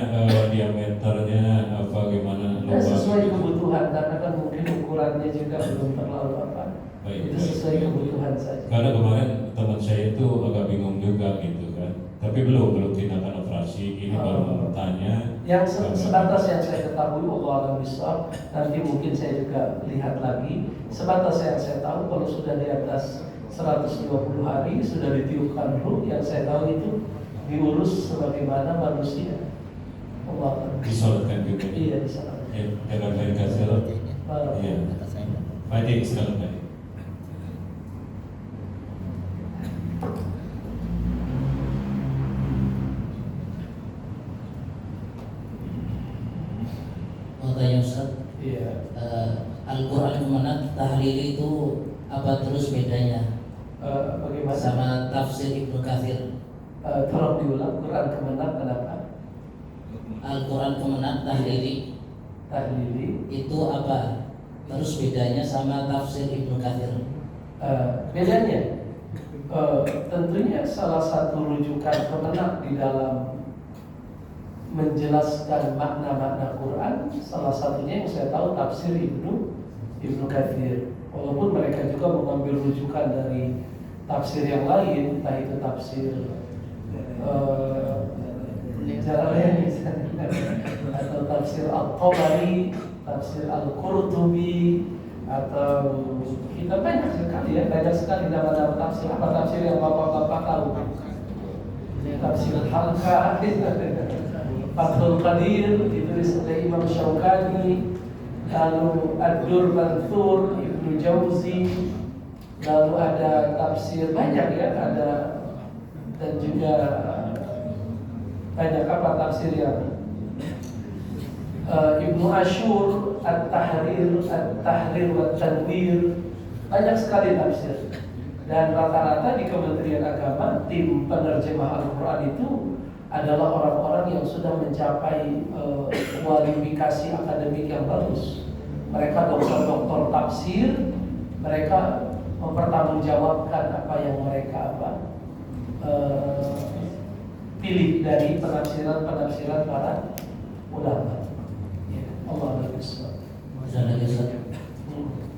diameternya apa gimana? ya, sesuai kebutuhan, karena kan mungkin ukurannya juga belum terlalu apa. Baik. Itu sesuai kebutuhan saja. Karena kemarin teman saya itu agak bingung juga gitu kan. Tapi belum tindakan operasi. Ini baru mau bertanya. Yang sebatas yang saya ketahui, Allah alam bisawab, nanti mungkin saya juga lihat lagi. Sebatas yang saya tahu, kalau sudah di atas 120 hari sudah ditiupkan ruh, yang saya tahu itu diurus sebagaimana manusia. Allah alam. Disolatkan juga. Iya, disolatkan. Ya, jangan verifikasi loh. Iya. Pak Haji, silakan Pak Haji. Tanya Ustaz, Iya. Al-Quran Kemenak Tahlili itu apa terus bedanya Bagaimana? sama tafsir Ibnu Katsir? Tolong diulang, Quran Kemenak kenapa? Al-Quran Kemenak Tahlili Tahlili. itu apa terus bedanya sama tafsir Ibnu Katsir? Bedanya, tentunya salah satu rujukan Kemenak di dalam menjelaskan makna-makna Quran, salah satunya yang saya tahu tafsir Ibnu Katsir. Walaupun mereka juga mengambil rujukan dari tafsir yang lain, entah itu tafsir Jalalain atau tafsir Al-Tabari, tafsir Al-Qurtubi, atau kita banyak sekali nama-nama tafsir. Apa tafsir yang bapak-bapak tahu? Tafsir Halqa, Fathul Qadir ditulis oleh Imam Syaukani, lalu Ad-Dur Manthur Ibnu Jauzi, lalu ada tafsir banyak ya, ada, dan juga banyak apa tafsir yang Ibnu Ashur, At-Tahrir wa Tanwir, banyak sekali tafsir. Dan rata-rata di Kementerian Agama, tim penerjemah Al-Quran itu adalah orang-orang yang sudah mencapai kualifikasi akademik yang bagus. Mereka dokter-dokter tafsir, mereka mempertanggungjawabkan apa yang mereka pilih dari penafsiran para ulama. Ya, Allah Akbar.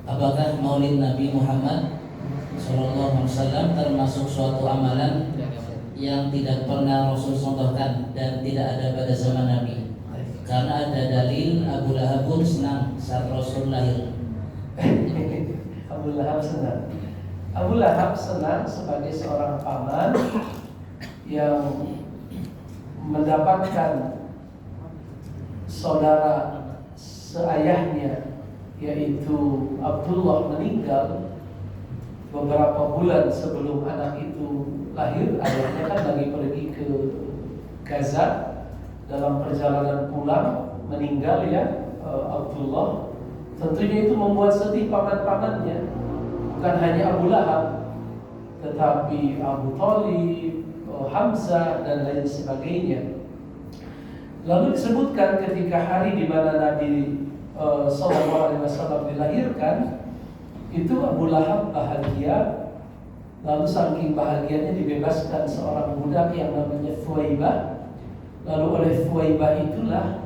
Apakah Maulid Nabi Muhammad SAW termasuk suatu amalan yang tidak pernah Rasul contohkan dan tidak ada pada zaman Nabi? Karena ada dalil Abu Lahab pun senang saat Rasul lahir. Abu Lahab senang. Abu Lahab senang sebagai seorang paman yang mendapatkan saudara seayahnya, yaitu Abdullah, meninggal beberapa bulan sebelum anak itu lahir. Ayahnya kan lagi pergi ke Gaza, dalam perjalanan pulang meninggal ya Abdullah. Tentunya itu membuat sedih paman-pamannya, bukan hanya Abu Lahab, tetapi Abu Thalib, Hamzah, dan lain sebagainya. Lalu disebutkan ketika hari di mana Nabi SAW dilahirkan, itu Abu Lahab bahagia. Lalu saking bahagianya dibebaskan seorang budak yang namanya Thuwaibah. Lalu oleh Thuwaibah itulah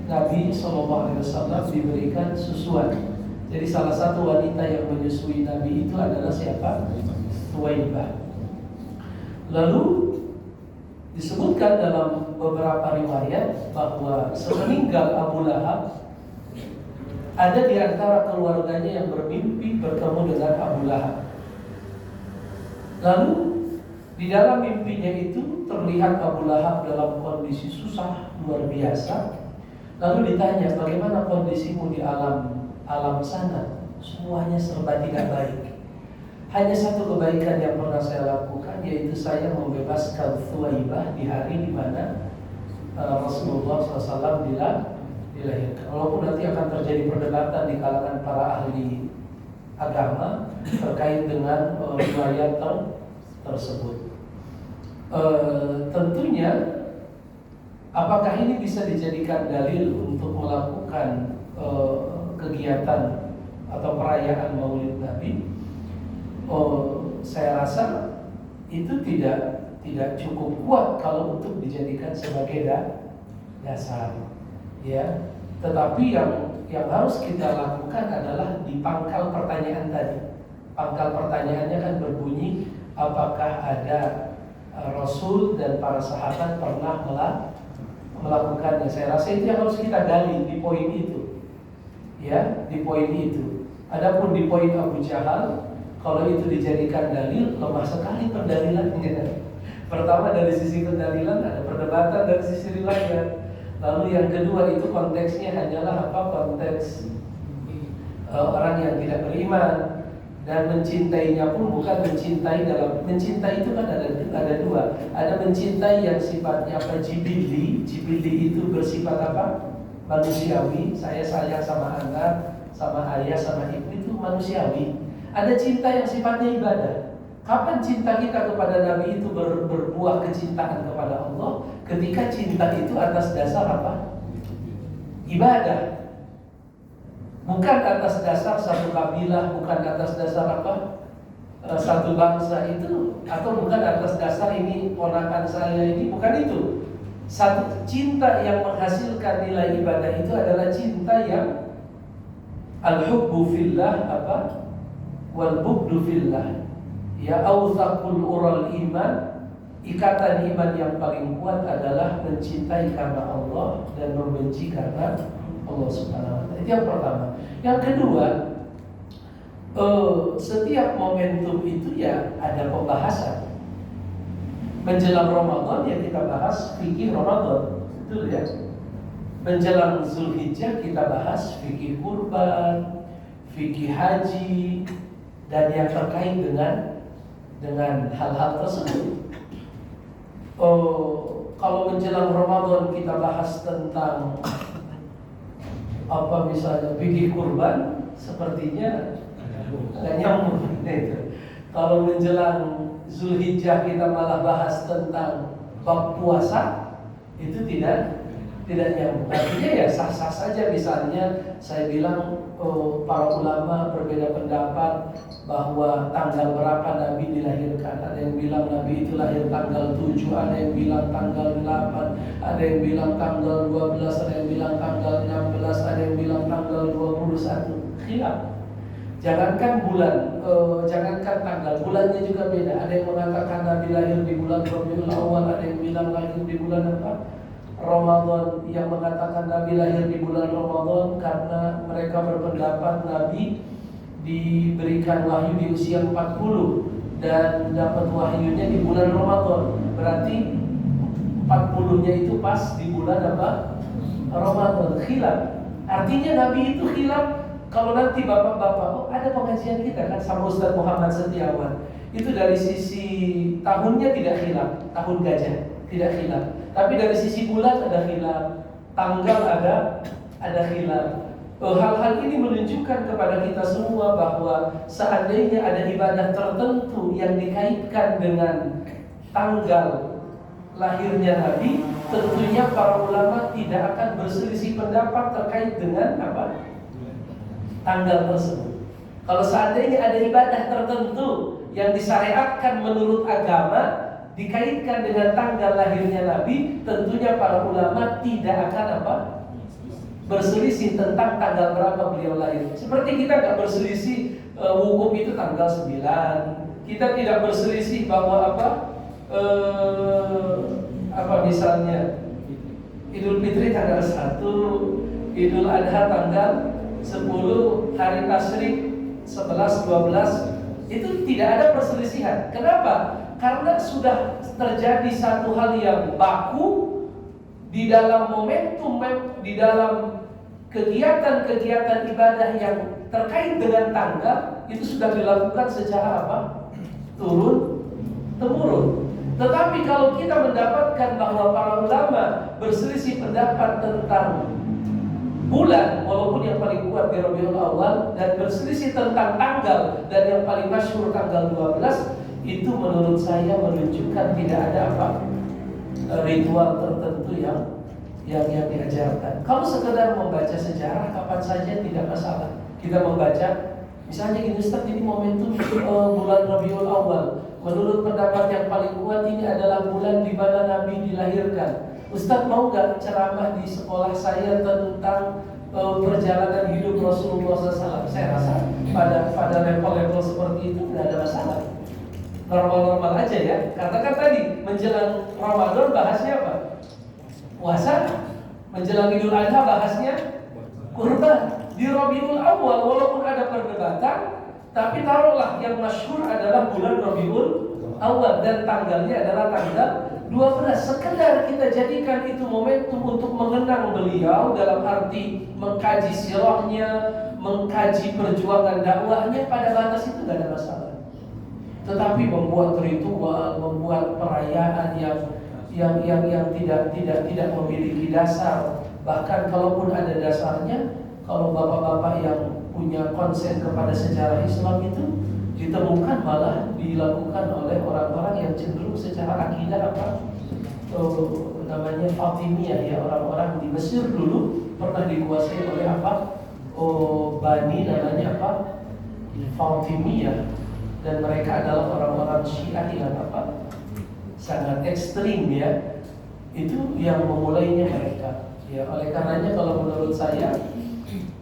Nabi SAW diberikan susuan. Jadi salah satu wanita yang menyusui Nabi itu adalah siapa? Thuwaibah. Lalu disebutkan dalam beberapa riwayat bahwa semeninggal Abu Lahab, ada di antara keluarganya yang bermimpi bertemu dengan Abu Lahab. Lalu Di dalam mimpinya itu terlihat Abu Lahab dalam kondisi susah luar biasa. Lalu ditanya, bagaimana kondisimu di alam sana? Semuanya serba tidak baik. Hanya satu kebaikan yang pernah saya lakukan, yaitu saya membebaskan Thuwaibah di hari di mana Rasulullah SAW dilahirkan. Walaupun nanti akan terjadi perdebatan di kalangan para ahli agama terkait dengan riwayat tersebut. Tentunya apakah ini bisa dijadikan dalil untuk melakukan kegiatan atau perayaan Maulid Nabi? Saya rasa itu tidak cukup kuat kalau untuk dijadikan sebagai dasar, ya. Tetapi yang harus kita lakukan adalah di pangkal pertanyaan tadi. Pangkal pertanyaannya kan berbunyi, apakah ada Rasul dan para sahabat pernah melakukannya? Saya rasa itu yang harus kita gali di poin itu, ya, di poin itu. Adapun di poin Abu Jahal, kalau itu dijadikan dalil, lemah sekali pendalilannya. Pertama dari sisi pendalilan ada perdebatan dari sisi riwayat. Lalu yang kedua itu konteksnya hanyalah konteks orang yang tidak beriman. Dan mencintainya pun bukan mencintai mencintai itu kan ada dua. Ada mencintai yang sifatnya jibili itu bersifat manusiawi. Saya sayang sama anak, sama ayah, sama ibu, itu manusiawi. Ada cinta yang sifatnya ibadah. Kapan cinta kita kepada Nabi itu berbuah kecintaan kepada Allah? Ketika cinta itu atas dasar ibadah. Bukan atas dasar satu kabilah, bukan atas dasar satu bangsa itu, atau bukan atas dasar ini ponakan saya ini, bukan itu. Satu cinta yang menghasilkan nilai ibadah itu adalah cinta yang al-hubbu fillah wal bughdu fillah. Ya awthaqul ural iman, ikatan iman yang paling kuat adalah mencintai karena Allah dan membenci karena Allah Subhanahu wa ta'ala. Itu yang pertama. Yang kedua, setiap momentum itu ya ada pembahasan. Menjelang Ramadan ya kita bahas fikih Ramadan, betul ya. Menjelang Zulhijjah kita bahas fikih kurban, fikih haji, dan yang terkait dengan hal-hal tersebut. Kalau menjelang Ramadan kita bahas tentang misalnya fikih kurban, sepertinya nggak nyambung itu. Kalau menjelang Zulhijjah kita malah bahas tentang bab puasa, itu tidak nyambung. Artinya ya sah-sah saja. Misalnya saya bilang para ulama berbeda pendapat bahwa tanggal berapa Nabi dilahirkan. Ada yang bilang Nabi itu lahir tanggal 7, ada yang bilang tanggal 8, ada yang bilang tanggal 12, ada yang bilang tanggal 16, ada yang bilang tanggal 21. Khilaf. Jangankan bulan, jangankan tanggal, bulannya juga beda. Ada yang mengatakan Nabi lahir di bulan Rabiul Awal, ada yang bilang lahir di bulan Ramadan, yang mengatakan Nabi lahir di bulan Ramadan karena mereka berpendapat Nabi diberikan wahyu di usia 40 dan dapat wahyunya di bulan Ramadan. Berarti 40-nya itu pas di bulan Ramadan. Khilaf. Artinya Nabi itu khilaf. Kalau nanti bapak-bapak, ada pengajian kita kan sama Ustaz Muhammad Setiawan, itu dari sisi tahunnya tidak khilaf, tahun gajah tidak khilaf. Tapi dari sisi bulan ada khilaf, tanggal ada khilaf. Hal-hal ini menunjukkan kepada kita semua bahwa seandainya ada ibadah tertentu yang dikaitkan dengan tanggal lahirnya Nabi, tentunya para ulama tidak akan berselisih pendapat terkait dengan tanggal tersebut. Kalau seandainya ada ibadah tertentu yang disyariatkan menurut agama dikaitkan dengan tanggal lahirnya Nabi, tentunya para ulama tidak akan berselisih tentang tanggal berapa beliau lahir. Seperti kita nggak berselisih wukuf itu tanggal 9. Kita tidak berselisih bahwa misalnya Idul Fitri tanggal 1, Idul Adha tanggal 10, hari tasyrik 11, 12, itu tidak ada perselisihan. Kenapa? Karena sudah terjadi satu hal yang baku di dalam momentum, di dalam kegiatan-kegiatan ibadah yang terkait dengan tanggal, itu sudah dilakukan secara apa? Turun-temurun. Tetapi kalau kita mendapatkan bahwa para ulama berselisih pendapat tentang bulan, walaupun yang paling kuat di Rabiul Awal, dan berselisih tentang tanggal, dan yang paling masyhur tanggal 12, itu menurut saya menunjukkan tidak ada apa? Ritual tertentu yang diajarkan. Kalau sekedar membaca sejarah kapan saja tidak masalah. Kita membaca, misalnya ini Ustaz, ini momentum bulan Rabiul Awal. Menurut pendapat yang paling kuat ini adalah bulan di mana Nabi dilahirkan. Ustaz mau nggak ceramah di sekolah saya tentang perjalanan hidup Rasulullah SAW? Saya rasa pada level-level seperti itu nggak ada masalah. Normal-normal aja ya. Karena kan tadi menjelang Ramadan bahasnya apa? Puasa. Menjelang Idul Adha bahasnya kurban. Di Rabiul Awal walaupun ada perdebatan, tapi taruhlah yang masyhur adalah bulan Rabiul Awal dan tanggalnya adalah tanggal 12. Sekedar kita jadikan itu momentum untuk mengenang beliau dalam arti mengkaji sirahnya, mengkaji perjuangan dakwahnya, pada batas itu nggak ada masalah. Tetapi membuat ritual, membuat perayaan yang tidak memiliki dasar, bahkan kalaupun ada dasarnya, kalau bapak-bapak yang punya konsen kepada sejarah Islam itu ditemukan malah dilakukan oleh orang-orang yang cenderung secara akidah namanya Fatimiyah ya, orang-orang di Mesir dulu pernah dikuasai oleh Bani namanya Fatimiyah, dan mereka adalah orang-orang Syiah yang sangat ekstrim ya. Itu yang memulainya mereka ya. Oleh karenanya kalau menurut saya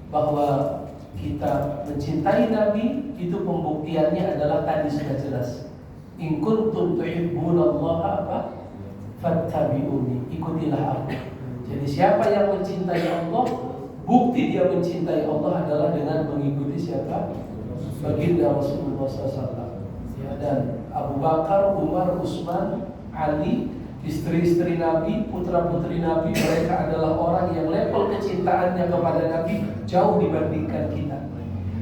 bahwa kita mencintai Nabi itu pembuktiannya adalah tadi sudah jelas. In kuntum tuhibbunallaha fattabi'uni, ikutilah aku. Jadi siapa yang mencintai Allah, bukti dia mencintai Allah adalah dengan mengikuti siapa? Baginda Rasulullah SAW ya. Dan Abu Bakar, Umar, Utsman, Ali, istri-istri Nabi, putra-putri Nabi, mereka adalah orang yang level kecintaannya kepada Nabi jauh dibandingkan kita.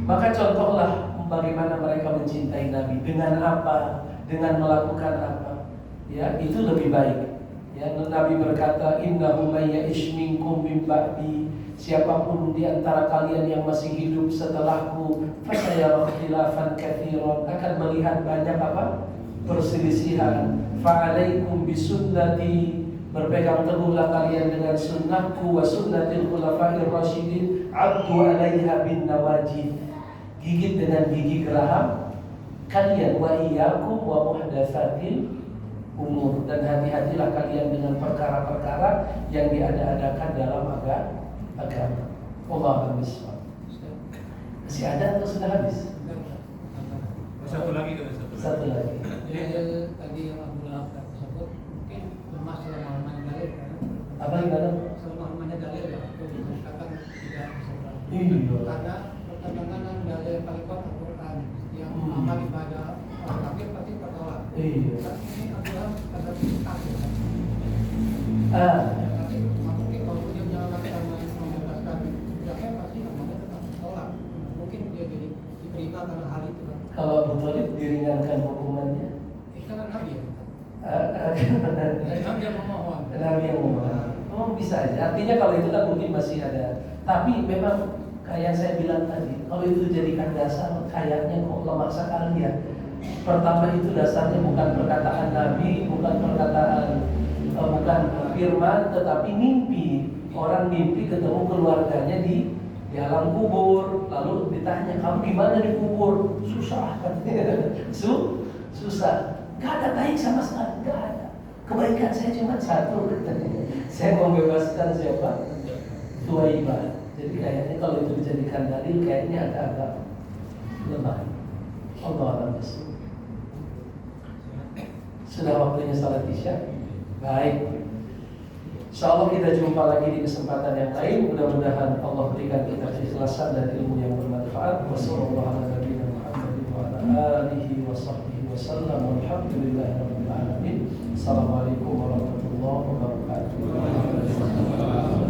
Maka contohlah bagaimana mereka mencintai Nabi, dengan apa, dengan melakukan apa. Ya, itu lebih baik. Ya, Nabi berkata, "Innahu may ya'ish minkum min ba'di." Siapapun di antara kalian yang masih hidup setelahku, fasayara ikhtilafan katsiran, akan melihat banyak perselisihan. Fa'alaikum bisunnati, berpegang teguhlah kalian dengan sunnahku, wa sunnatil khulafa'ir rasyidin, 'addu 'alaiha bin nawajid, gigit dengan gigi geraham kalian, wa iyyakum wa muhdatsatil umur, dan hati-hatilah kalian dengan perkara-perkara yang diada-adakan dalam agama. Wallahu a'lam. Masih ada atau sudah habis? Satu lagi. Satu lagi. Jadi tadi yang Abu Lahab tersebut mungkin lemas selama dalil kan? Apa yang dalam? Selama dalil ya, itu dikatakan tidak bisa. Iya. Karena pertentangan dalil paling kuat Al-Quran yang amal ibadah orang kafir pasti tertolak. Iya. Tapi ini Abu Lahab kata kafir. Tapi mungkin kalau dia menyalahkan sama yang membebaskan budaknya pasti namanya tetap tertolak. Mungkin dia jadi diterima karena hal itu kan. Kalau Abu Thalib diringankan hukumannya, Karena Nabi ya. Nabi yang memohon. yang memohon. Oh, bisa aja. Artinya kalau itu kan mungkin masih ada. Tapi memang kayak saya bilang tadi, kalau itu dijadikan dasar, kayaknya kok lemah sekali ya. Pertama itu dasarnya bukan perkataan Nabi, bukan firman, tetapi mimpi. Orang mimpi ketemu keluarganya di alam kubur, lalu ditanya, kamu gimana di kubur? Susah kan? Susah. Gak ada baik sama sekali, gak ada. Kebaikan saya cuma satu, katanya. Saya mau bebaskan siapa? Tuwaibah. Jadi kayaknya kalau itu dijadikan dalil, kayaknya agak-agak lemah. Allah a'lam. Sudah waktunya salat Isya. Baik. Insyaallah kita jumpa lagi di kesempatan yang lain. Mudah-mudahan Allah berikan kita keikhlasan dan ilmu yang bermanfaat. Wassalamualaikum warahmatullahi wabarakatuh. wasallam. Walhamdulillahirabbil alamin. Assalamualaikum warahmatullahi wabarakatuh.